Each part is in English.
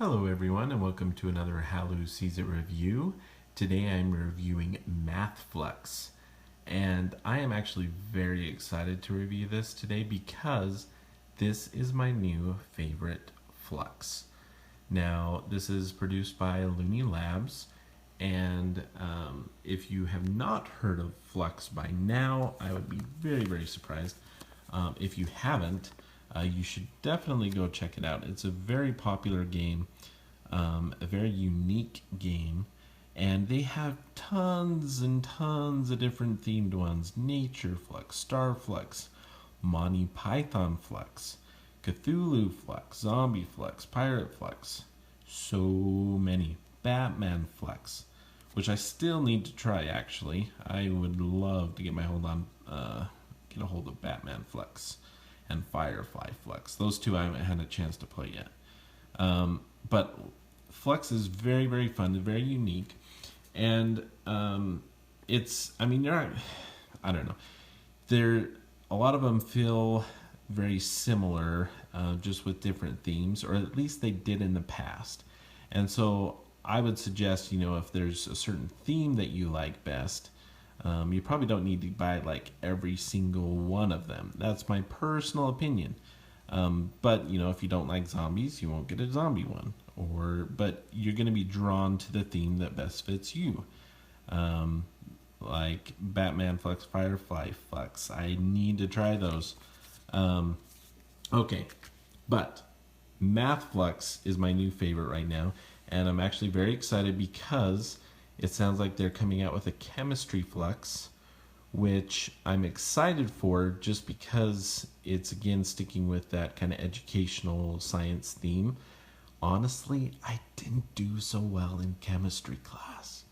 Hello everyone and welcome to another Halloween Season review. Today I'm reviewing Fluxx, and I am actually very excited to review this today because this is my new favorite Fluxx. Now this is produced by Looney Labs, and if you have not heard of Fluxx by now, I would be very surprised. If you haven't, you should definitely go check it out. It's a very popular game, a very unique game, and they have tons and tons of different themed ones. Nature Fluxx, Star Fluxx, Monty Python Fluxx, Cthulhu Fluxx, Zombie Fluxx, Pirate Fluxx, so many. Batman Fluxx, which I still need to try actually. I would love to get my hold on, get a hold of Batman Fluxx and Firefly Fluxx. Those two I haven't had a chance to play yet. But Fluxx is very fun, very unique, and it's, I mean, I don't know. A lot of them feel very similar, just with different themes, or at least they did in the past. And so I would suggest, if there's a certain theme that you like best, you probably don't need to buy like every single one of them. That's my personal opinion. But if you don't like zombies, you won't get a zombie one. But you're going to be drawn to the theme that best fits you. Like Batman Fluxx, Firefly Fluxx. I need to try those. Okay, but Fluxx is my new favorite right now, and I'm actually very excited because it sounds like they're coming out with a chemistry Fluxx, which I'm excited for just because it's again sticking with that kind of educational science theme. Honestly, I didn't do so well in chemistry class.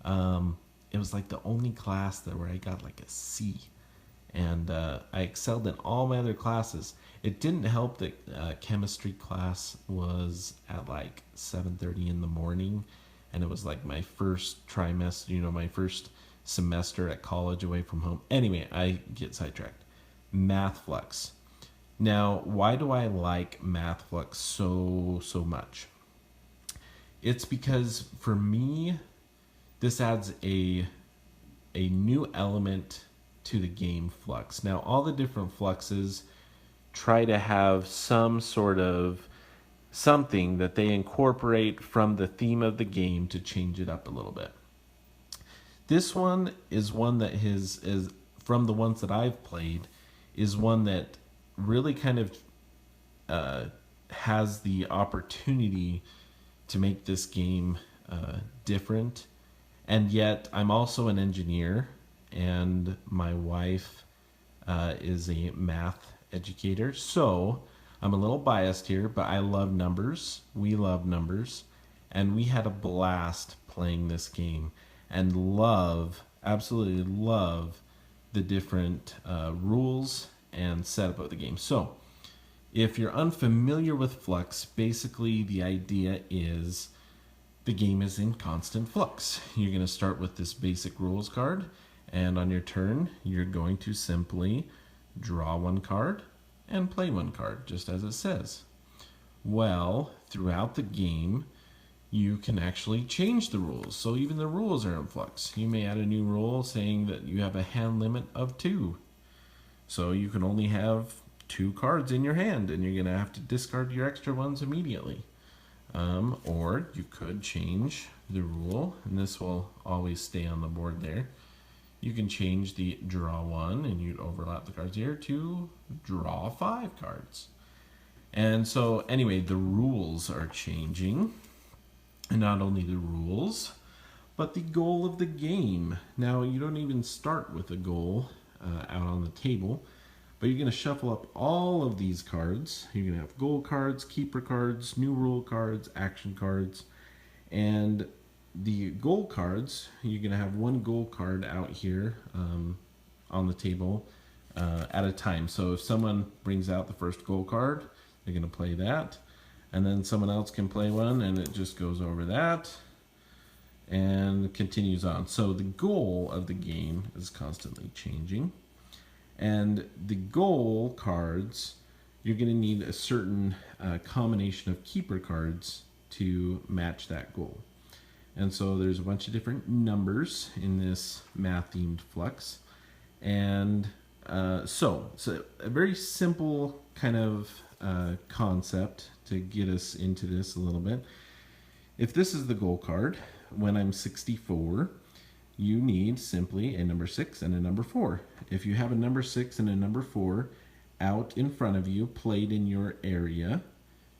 It was like the only class where I got like a C, and I excelled in all my other classes. It didn't help that chemistry class was at like 7:30 in the morning, and it was like my first trimester, my first semester at college away from home. Anyway, I get sidetracked. Fluxx. Now, why do I like Fluxx so much? It's because for me, this adds a new element to the game Fluxx. Now, all the different Fluxxes try to have some sort of something that they incorporate from the theme of the game to change it up a little bit. This one is one that is from the ones that I've played, is one that really kind of has the opportunity to make this game different. And yet I'm also an engineer, and my wife is a math educator, so I'm a little biased here, but I love numbers. We love numbers, and we had a blast playing this game, and absolutely love the different rules and setup of the game. So if you're unfamiliar with Fluxx, basically the idea is the game is in constant flux. You're going to start with this basic rules card, and on your turn you're going to simply draw one card and play one card, just as it says. Well, throughout the game you can actually change the rules, so even the rules are in flux. You may add a new rule saying that you have a hand limit of 2, so you can only have 2 cards in your hand, and you're going to have to discard your extra ones immediately. Or you could change the rule, and this will always stay on the board there. You can change the draw 1, and you'd overlap the cards here, to draw 5 cards. And so anyway, the rules are changing. And not only the rules, but the goal of the game. Now, you don't even start with a goal out on the table, but you're going to shuffle up all of these cards. You're going to have goal cards, keeper cards, new rule cards, action cards, and the goal cards, you're going to have one goal card out here on the table at a time. So if someone brings out the first goal card, they're going to play that, and then someone else can play one, and it just goes over that and continues on. So the goal of the game is constantly changing. And the goal cards, you're going to need a certain combination of keeper cards to match that goal. And so there's a bunch of different numbers in this math-themed Fluxx. And so it's a very simple kind of concept to get us into this a little bit. If this is the goal card, when I'm 64, you need simply a number 6 and a number 4. If you have a number 6 and a number 4 out in front of you, played in your area,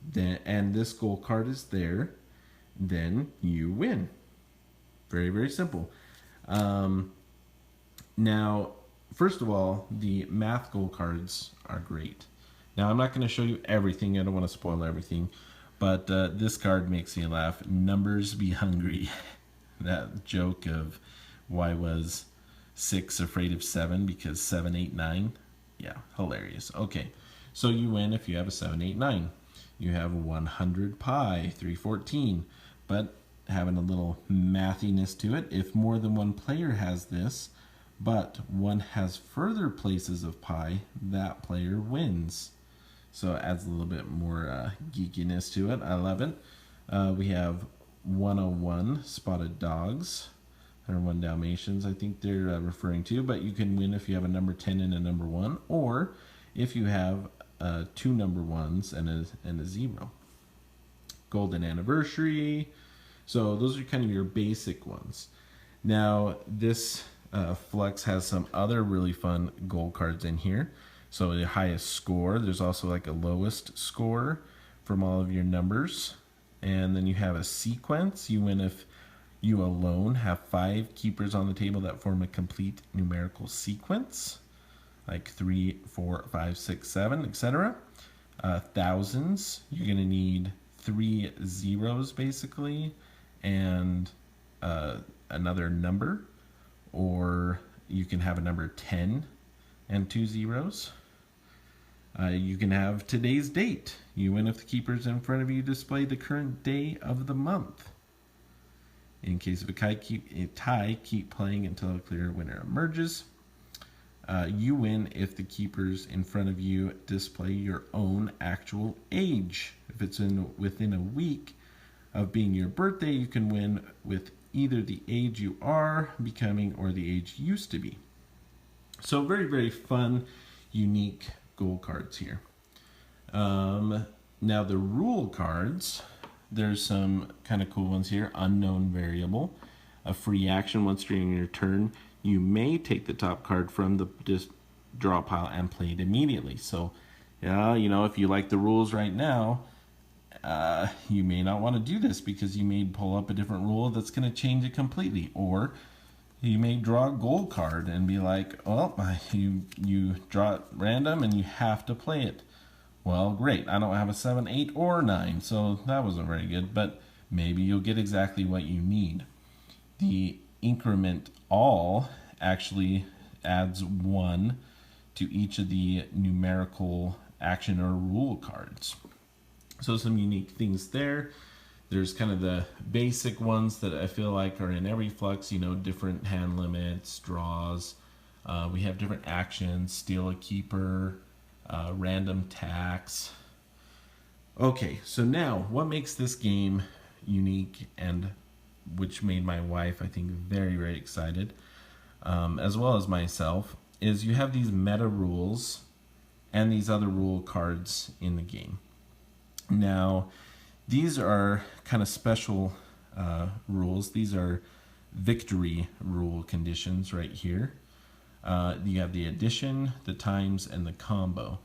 then, and this goal card is there, then you win. Very, very simple. Now, first of all, the math goal cards are great. Now, I'm not going to show you everything. I don't want to spoil everything. But this card makes me laugh. Numbers be hungry. That joke of why was 6 afraid of 7 because 7, 8, 9. Yeah, hilarious. Okay, so you win if you have a 7, 8, 9. You have 100 pi, 314. But having a little mathiness to it, if more than one player has this, but one has further places of pi, that player wins. So it adds a little bit more geekiness to it. I love it. We have 101 spotted dogs. 101 Dalmatians, I think they're referring to. But you can win if you have a number 10 and a number 1. Or if you have 2 number 1s and a 0. Golden Anniversary. So those are kind of your basic ones. Now this Fluxx has some other really fun goal cards in here. So the highest score, there's also like a lowest score from all of your numbers. And then you have a sequence. You win if you alone have 5 keepers on the table that form a complete numerical sequence. Like 3, 4, 5, 6, 7, etc. Thousands, you're going to need 3 zeros basically and another number. Or you can have a number 10 and 2 zeros. You can have today's date. You win if the keepers in front of you display the current day of the month. In case of a tie, keep playing until a clear winner emerges. You win if the keepers in front of you display your own actual age. If it's within a week of being your birthday, you can win with either the age you are becoming or the age you used to be. So very, very fun, unique goal cards here. Now the rule cards, there's some kind of cool ones here. Unknown variable, a free action once during your turn. You may take the top card from the draw pile and play it immediately. So, yeah, you know, if you like the rules right now, you may not want to do this because you may pull up a different rule that's going to change it completely. Or you may draw a goal card and be like, well, you draw it random and you have to play it. Well, great. I don't have a 7, 8, or 9, so that wasn't very good, but maybe you'll get exactly what you need. The increment all actually adds 1 to each of the numerical action or rule cards. So some unique things there. There's kind of the basic ones that I feel like are in every Fluxx, you know, different hand limits, draws. We have different actions, steal a keeper, random tax. Okay, so now what makes this game unique and which made my wife, I think, very, very excited, as well as myself, is you have these meta rules and these other rule cards in the game. Now, these are kind of special rules. These are victory rule conditions right here. You have the addition, the times, and the combo.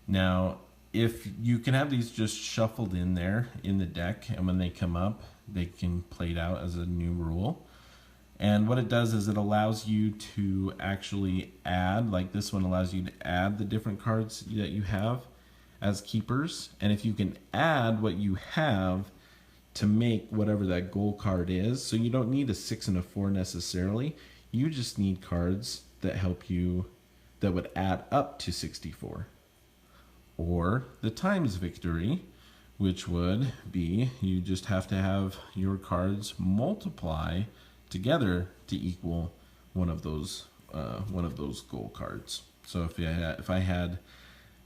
Now, if you can have these just shuffled in there in the deck, and when they come up, they can play it out as a new rule. And what it does is it allows you to actually add, like this one allows you to add the different cards that you have as keepers. And if you can add what you have to make whatever that goal card is, so you don't need a 6 and a 4 necessarily, you just need cards that help you, that would add up to 64. Or the times victory, which would be you just have to have your cards multiply together to equal one of those goal cards. So if I had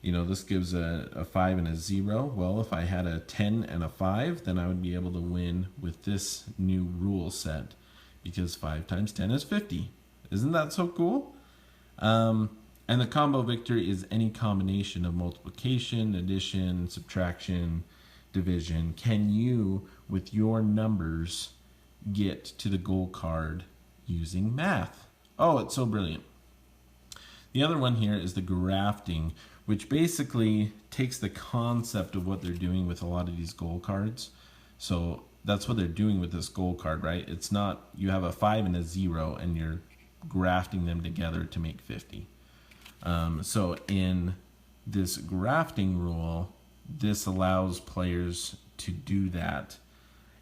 This gives a 5 and a 0. Well, if I had a 10 and a 5, then I would be able to win with this new rule set, because 5 times 10 is 50. Isn't that so cool? And the combo victory is any combination of multiplication, addition, subtraction, division. Can you, with your numbers, get to the goal card using math? Oh, it's so brilliant. The other one here is the grafting, which basically takes the concept of what they're doing with a lot of these goal cards. So that's what they're doing with this goal card, right? It's not you have a 5 and a 0 and you're grafting them together to make 50. So in this grafting rule, this allows players to do that.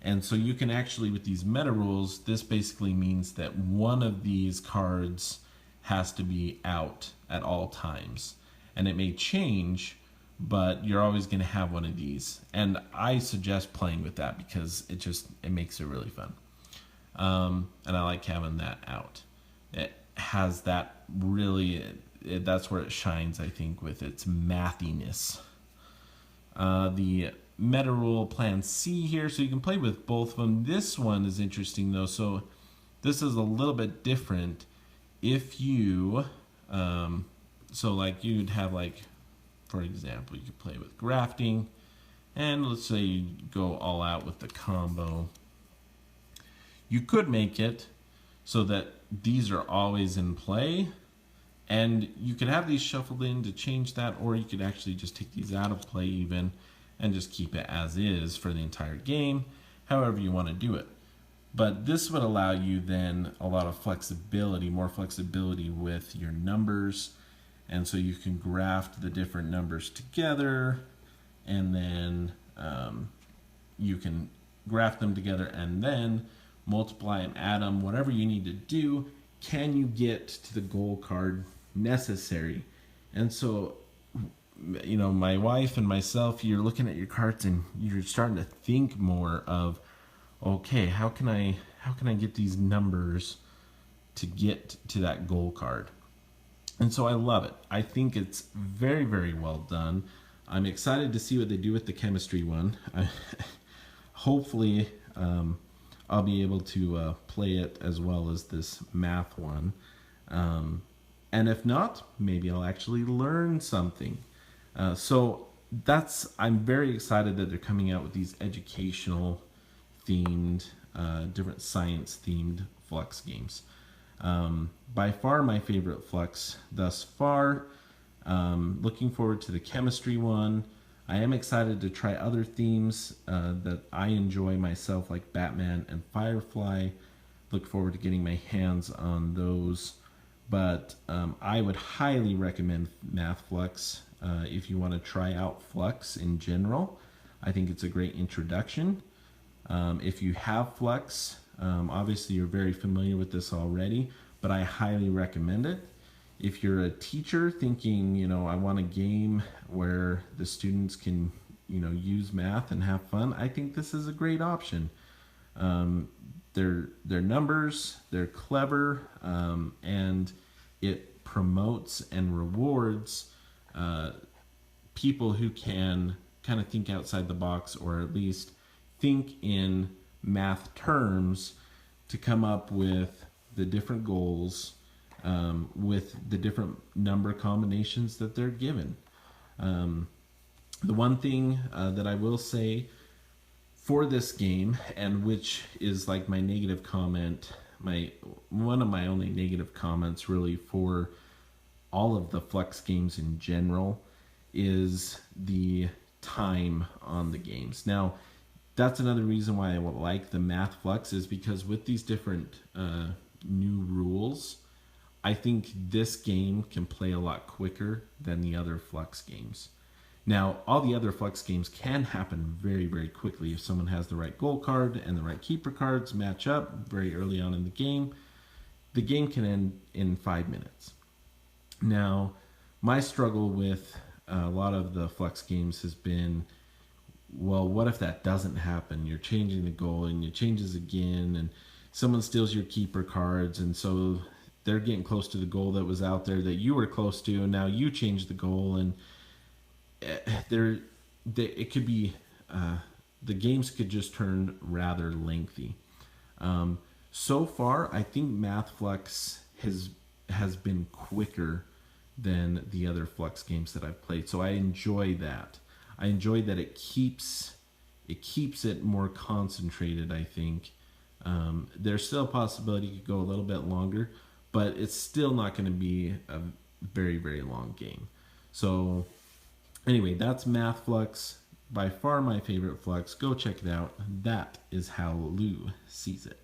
And so you can actually, with these meta rules, this basically means that one of these cards has to be out at all times. And it may change, but you're always going to have one of these. And I suggest playing with that because it makes it really fun. And I like having that out. It has that really, that's where it shines, I think, with its mathiness. The meta rule plan C here, so you can play with both of them. This one is interesting though, so this is a little bit different. If you, so like you'd have like, for example, you could play with grafting, and let's say you go all out with the combo. You could make it so that these are always in play, and you could have these shuffled in to change that, or you could actually just take these out of play even and just keep it as is for the entire game, however you want to do it. But this would allow you then a lot of flexibility, more flexibility with your numbers, and so you can graft the different numbers together, and then you can graft them together and then multiply and add them, whatever you need to do. Can you get to the goal card necessary? And so, my wife and myself, you're looking at your cards and you're starting to think more of, okay, how can I get these numbers to get to that goal card? And so I love it. I think it's very, very well done. I'm excited to see what they do with the chemistry one. Hopefully, I'll be able to play it as well as this math one. And if not, maybe I'll actually learn something. So I'm very excited that they're coming out with these educational themed, different science themed Fluxx games. By far my favorite Fluxx thus far. Looking forward to the chemistry one. I am excited to try other themes that I enjoy myself, like Batman and Firefly. Look forward to getting my hands on those. But I would highly recommend Math Fluxx if you want to try out Fluxx in general. I think it's a great introduction. If you have Fluxx, obviously you're very familiar with this already, but I highly recommend it. If you're a teacher thinking, I want a game where the students can, use math and have fun, I think this is a great option. They're numbers, they're clever, and it promotes and rewards people who can kind of think outside the box, or at least think in math terms to come up with the different goals with the different number combinations that they're given. The one thing that I will say for this game, and which is like my negative comment, one of my only negative comments really for all of the Fluxx games in general, is the time on the games. Now, that's another reason why I like the Math Fluxx, is because with these different new rules, I think this game can play a lot quicker than the other Fluxx games. Now, all the other Fluxx games can happen very, very quickly if someone has the right goal card and the right keeper cards match up very early on in the game. The game can end in 5 minutes. Now, my struggle with a lot of the Fluxx games has been, well, what if that doesn't happen? You're changing the goal and it changes again, and someone steals your keeper cards, and so they're getting close to the goal that was out there that you were close to, and now you change the goal, and there, it could be the games could just turn rather lengthy. So far, I think MathFlux has been quicker than the other Fluxx games that I've played. So I enjoy that. I enjoy that it keeps it more concentrated, I think. There's still a possibility it could go a little bit longer, but it's still not going to be a very, very long game. So anyway, that's MathFlux. By far my favorite Fluxx. Go check it out. That is how Lou sees it.